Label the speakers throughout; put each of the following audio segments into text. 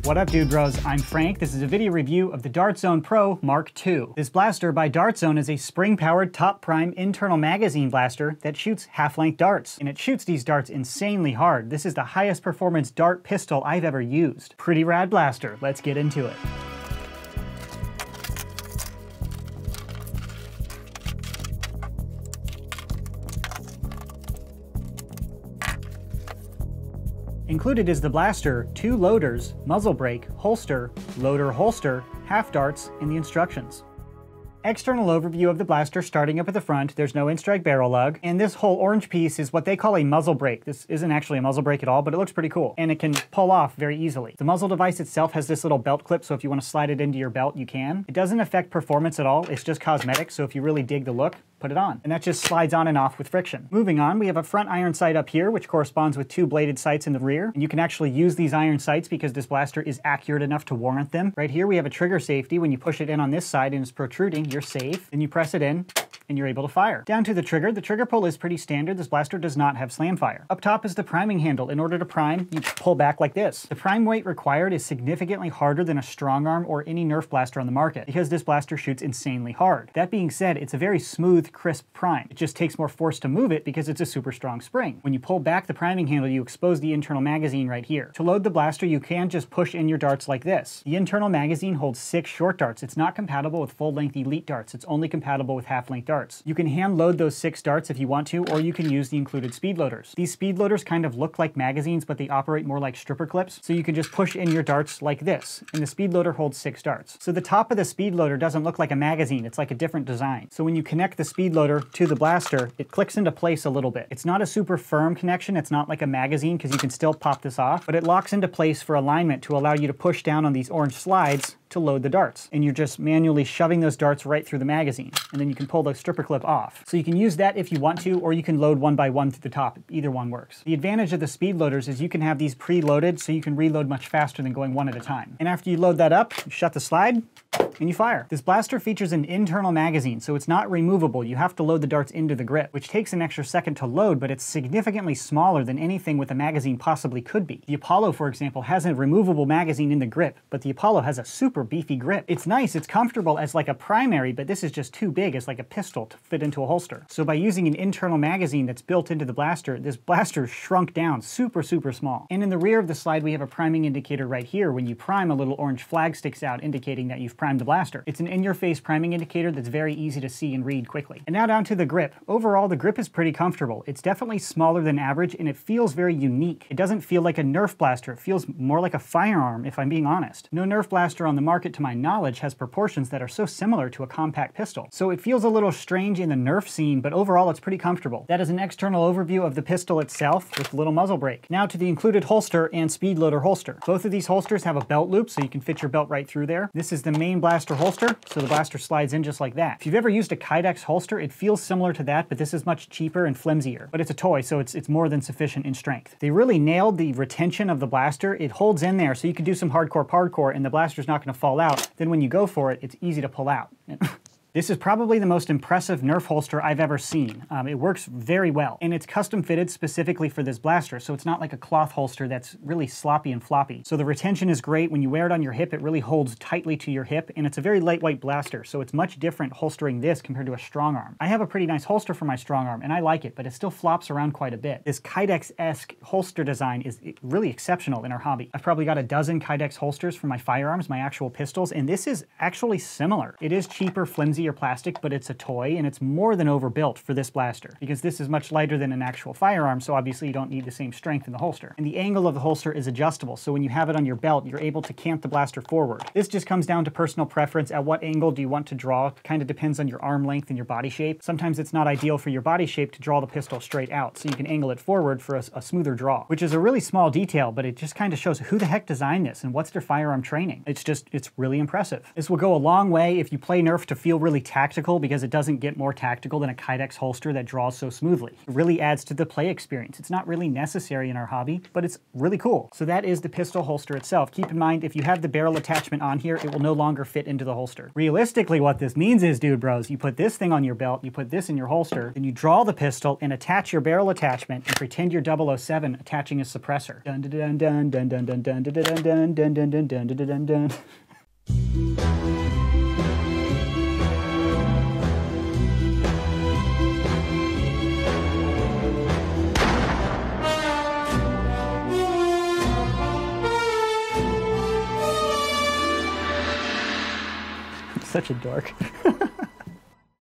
Speaker 1: What up, dude bros? I'm Frank. This is a video review of the Dart Zone Pro Mark II. This blaster by Dart Zone is a spring-powered top prime internal magazine blaster that shoots half-length darts. And it shoots these darts insanely hard. This is the highest performance dart pistol I've ever used. Pretty rad blaster. Let's get into it. Included is the blaster, 2 loaders, muzzle brake, holster, loader holster, half darts, and the instructions. External overview of the blaster starting up at the front. There's no in-strike barrel lug, and this whole orange piece is what they call a muzzle brake. This isn't actually a muzzle brake at all, but it looks pretty cool, and it can pull off very easily. The muzzle device itself has this little belt clip, so if you want to slide it into your belt, you can. It doesn't affect performance at all. It's just cosmetic, so if you really dig the look, put it on. And that just slides on and off with friction. Moving on, we have a front iron sight up here, which corresponds with 2 bladed sights in the rear. And you can actually use these iron sights because this blaster is accurate enough to warrant them. Right here, we have a trigger safety. When you push it in on this side and it's protruding, you're safe. Then you press it in, and you're able to fire. Down to the trigger pull is pretty standard. This blaster does not have slam fire. Up top is the priming handle. In order to prime, you pull back like this. The prime weight required is significantly harder than a strong arm or any Nerf blaster on the market because this blaster shoots insanely hard. That being said, it's a very smooth, crisp prime. It just takes more force to move it because it's a super strong spring. When you pull back the priming handle, you expose the internal magazine right here. To load the blaster, you can just push in your darts like this. The internal magazine holds 6 short darts. It's not compatible with full-length elite darts. It's only compatible with half-length darts. You can hand load those 6 darts if you want to, or you can use the included speed loaders. These speed loaders kind of look like magazines, but they operate more like stripper clips, so you can just push in your darts like this, and the speed loader holds 6 darts. So the top of the speed loader doesn't look like a magazine, it's like a different design. So when you connect the speed loader to the blaster, it clicks into place a little bit. It's not a super firm connection, it's not like a magazine because you can still pop this off, but it locks into place for alignment to allow you to push down on these orange slides to load the darts. And you're just manually shoving those darts right through the magazine. And then you can pull the stripper clip off. So you can use that if you want to, or you can load one by one through the top. Either one works. The advantage of the speed loaders is you can have these pre-loaded so you can reload much faster than going one at a time. And after you load that up, you shut the slide, and you fire. This blaster features an internal magazine, so it's not removable. You have to load the darts into the grip, which takes an extra second to load, but it's significantly smaller than anything with a magazine possibly could be. The Apollo, for example, has a removable magazine in the grip, but the Apollo has a super beefy grip. It's nice, it's comfortable as like a primary, but this is just too big as like a pistol to fit into a holster. So by using an internal magazine that's built into the blaster, this blaster shrunk down super small. And in the rear of the slide, we have a priming indicator right here. When you prime, a little orange flag sticks out indicating that you've primed the blaster. It's an in-your-face priming indicator that's very easy to see and read quickly. And now down to the grip. Overall, the grip is pretty comfortable. It's definitely smaller than average, and it feels very unique. It doesn't feel like a Nerf blaster. It feels more like a firearm, if I'm being honest. No Nerf blaster on the market, to my knowledge, has proportions that are so similar to a compact pistol. So it feels a little strange in the Nerf scene, but overall, it's pretty comfortable. That is an external overview of the pistol itself with a little muzzle brake. Now to the included holster and speed loader holster. Both of these holsters have a belt loop, so you can fit your belt right through there. This is the main blaster holster, so the blaster slides in just like that. If you've ever used a Kydex holster, it feels similar to that, but this is much cheaper and flimsier. But it's a toy, so it's more than sufficient in strength. They really nailed the retention of the blaster. It holds in there, so you can do some hardcore parkour, and the blaster's not going to fall out. Then when you go for it, it's easy to pull out. This is probably the most impressive Nerf holster I've ever seen. It works very well, and it's custom fitted specifically for this blaster, so it's not like a cloth holster that's really sloppy and floppy. So the retention is great. When you wear it on your hip, it really holds tightly to your hip, and it's a very lightweight blaster, so it's much different holstering this compared to a strong arm. I have a pretty nice holster for my strong arm, and I like it, but it still flops around quite a bit. This Kydex-esque holster design is really exceptional in our hobby. I've probably got a dozen Kydex holsters for my firearms, my actual pistols, and this is actually similar. It is cheaper, flimsy, or plastic, but it's a toy, and it's more than overbuilt for this blaster because this is much lighter than an actual firearm, so obviously you don't need the same strength in the holster. And the angle of the holster is adjustable, so when you have it on your belt, you're able to cant the blaster forward. This just comes down to personal preference. At what angle do you want to draw? It kind of depends on your arm length and your body shape. Sometimes it's not ideal for your body shape to draw the pistol straight out, so you can angle it forward for a smoother draw, which is a really small detail, but it just kind of shows who the heck designed this and what's their firearm training. It's really impressive. This will go a long way if you play Nerf to feel really really tactical because it doesn't get more tactical than a Kydex holster that draws so smoothly. It really adds to the play experience. It's not really necessary in our hobby, but it's really cool. So that is the pistol holster itself. Keep in mind, if you have the barrel attachment on here, it will no longer fit into the holster. Realistically, what this means is, dude bros, you put this thing on your belt, you put this in your holster, then you draw the pistol and attach your barrel attachment and pretend you're 007 attaching a suppressor. Dun dun dun dun dun dun dun dun dun dun dun dun dun dun dun dun dun. Such a dork.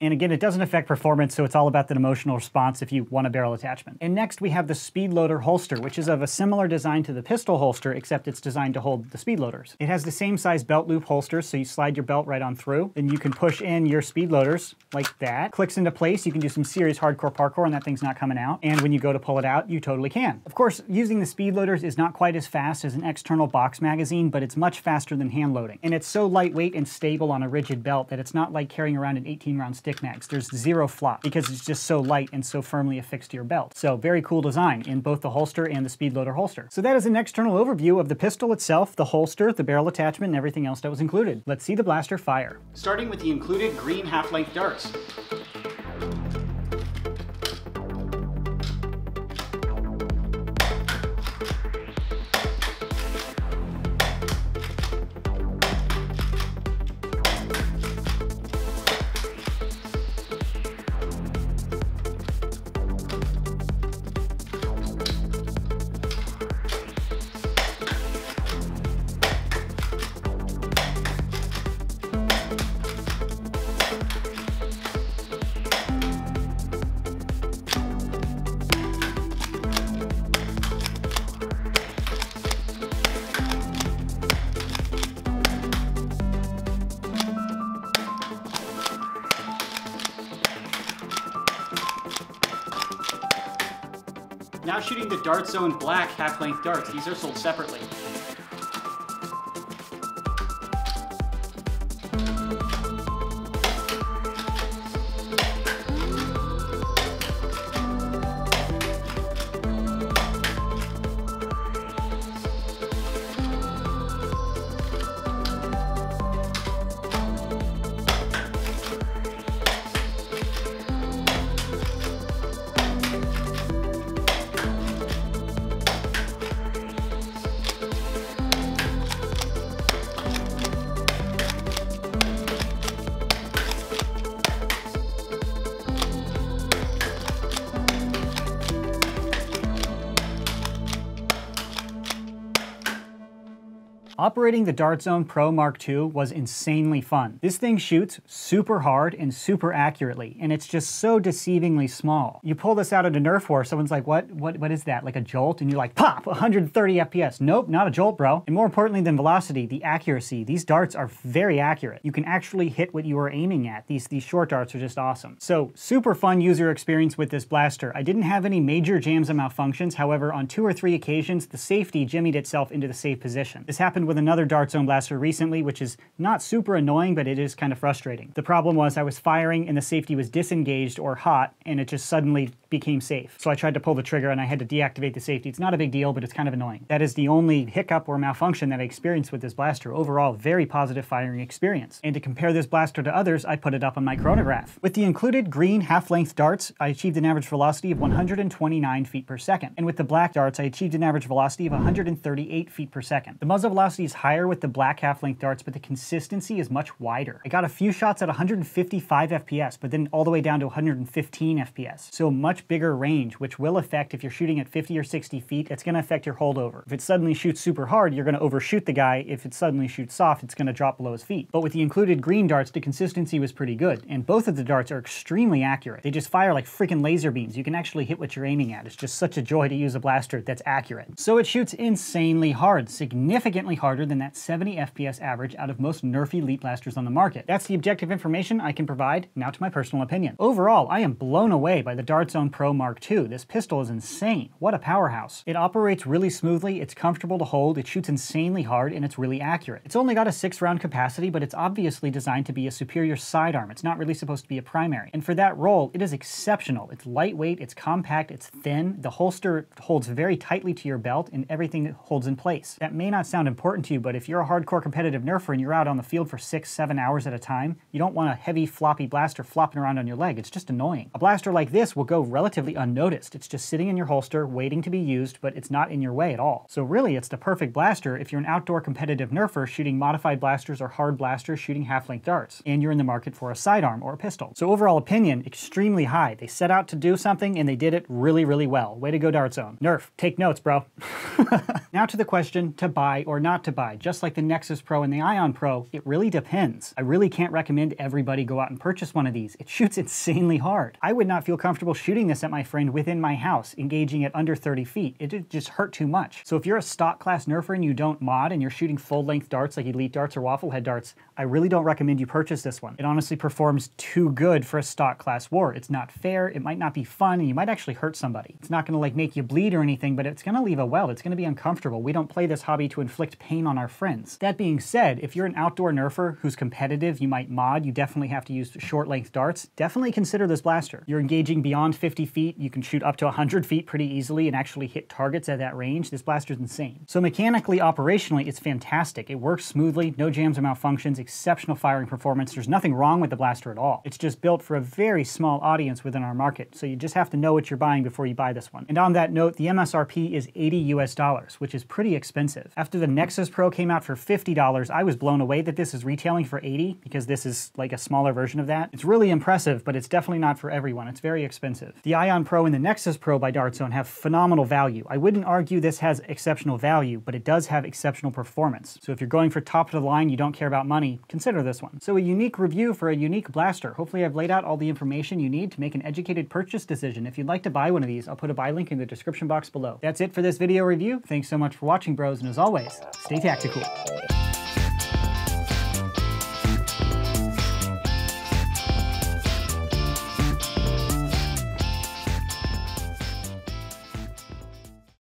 Speaker 1: And again, it doesn't affect performance, so it's all about the emotional response if you want a barrel attachment. And next we have the speed loader holster, which is of a similar design to the pistol holster, except it's designed to hold the speed loaders. It has the same size belt loop holster, so you slide your belt right on through. Then you can push in your speed loaders like that. Clicks into place, you can do some serious hardcore parkour and that thing's not coming out. And when you go to pull it out, you totally can. Of course, using the speed loaders is not quite as fast as an external box magazine, but it's much faster than hand loading. And it's so lightweight and stable on a rigid belt that it's not like carrying around an 18-round stick mags. There's zero flop because it's just so light and so firmly affixed to your belt. So very cool design in both the holster and the speed loader holster. So that is an external overview of the pistol itself, the holster, the barrel attachment, and everything else that was included. Let's see the blaster fire. Starting with the included green half-length darts. Now shooting the Dart Zone Black half-length darts. These are sold separately. Operating the Dart Zone Pro Mark II was insanely fun. This thing shoots super hard and super accurately, and it's just so deceivingly small. You pull this out at a Nerf war, someone's like, what is that, like a jolt? And you're like, pop, 130 FPS. Nope, not a jolt, bro. And more importantly than velocity, the accuracy. These darts are very accurate. You can actually hit what you are aiming at. These short darts are just awesome. So, super fun user experience with this blaster. I didn't have any major jams and malfunctions, however, on 2 or 3 occasions, the safety jimmied itself into the safe position. This happened with another Dart Zone blaster recently, which is not super annoying, but it is kind of frustrating. The problem was I was firing and the safety was disengaged or hot, and it just suddenly became safe. So I tried to pull the trigger and I had to deactivate the safety. It's not a big deal, but it's kind of annoying. That is the only hiccup or malfunction that I experienced with this blaster. Overall, very positive firing experience. And to compare this blaster to others, I put it up on my chronograph. With the included green half-length darts, I achieved an average velocity of 129 feet per second. And with the black darts, I achieved an average velocity of 138 feet per second. The muzzle velocity is higher with the black half-length darts, but the consistency is much wider. I got a few shots at 155 FPS, but then all the way down to 115 FPS. So much bigger range, which will affect if you're shooting at 50 or 60 feet, it's going to affect your holdover. If it suddenly shoots super hard, you're going to overshoot the guy. If it suddenly shoots soft, it's going to drop below his feet. But with the included green darts, the consistency was pretty good, and both of the darts are extremely accurate. They just fire like freaking laser beams. You can actually hit what you're aiming at. It's just such a joy to use a blaster that's accurate. So it shoots insanely hard, significantly harder than that 70 FPS average out of most Nerf Elite blasters on the market. That's the objective information I can provide. Now to my personal opinion. Overall, I am blown away by the Dart Zone Pro Mark II. This pistol is insane. What a powerhouse. It operates really smoothly, it's comfortable to hold, it shoots insanely hard, and it's really accurate. It's only got a 6-round capacity, but it's obviously designed to be a superior sidearm. It's not really supposed to be a primary. And for that role, it is exceptional. It's lightweight, it's compact, it's thin, the holster holds very tightly to your belt, and everything holds in place. That may not sound important to you, but if you're a hardcore competitive nerfer and you're out on the field for 6-7 hours at a time, you don't want a heavy floppy blaster flopping around on your leg. It's just annoying. A blaster like this will go relatively unnoticed. It's just sitting in your holster waiting to be used, but it's not in your way at all. So really, it's the perfect blaster if you're an outdoor competitive nerfer shooting modified blasters or hard blasters shooting half-length darts, and you're in the market for a sidearm or a pistol. So overall opinion, extremely high. They set out to do something and they did it really, really well. Way to go, Dart Zone. Nerf, take notes, bro. Now to the question, to buy or not to buy. Just like the Nexus Pro and the Ion Pro, it really depends. I really can't recommend everybody go out and purchase one of these. It shoots insanely hard. I would not feel comfortable shooting this at my friend within my house, engaging at under 30 feet. It would just hurt too much. So if you're a stock class nerfer and you don't mod and you're shooting full-length darts like Elite darts or waffle head darts, I really don't recommend you purchase this one. It honestly performs too good for a stock class war. It's not fair, it might not be fun, and you might actually hurt somebody. It's not gonna like make you bleed or anything, but it's gonna leave a welt. It's gonna be uncomfortable. We don't play this hobby to inflict pain on our friends. That being said, if you're an outdoor nerfer who's competitive, you might mod, you definitely have to use short-length darts, definitely consider this blaster. You're engaging beyond 50 feet, you can shoot up to 100 feet pretty easily and actually hit targets at that range. This blaster's insane. So mechanically, operationally, it's fantastic. It works smoothly, no jams or malfunctions, exceptional firing performance. There's nothing wrong with the blaster at all. It's just built for a very small audience within our market, so you just have to know what you're buying before you buy this one. And on that note, the MSRP is $80 US, which is pretty expensive. After the Nexus Pro came out for $50, I was blown away that this is retailing for $80 because this is like a smaller version of that. It's really impressive, but it's definitely not for everyone. It's very expensive. The Ion Pro and the Nexus Pro by Dart Zone have phenomenal value. I wouldn't argue this has exceptional value, but it does have exceptional performance. So if you're going for top of the line, you don't care about money, consider this one. So a unique review for a unique blaster. Hopefully I've laid out all the information you need to make an educated purchase decision. If you'd like to buy one of these, I'll put a buy link in the description box below. That's it for this video review. Thanks so much for watching, bros, and as always, stay tactical.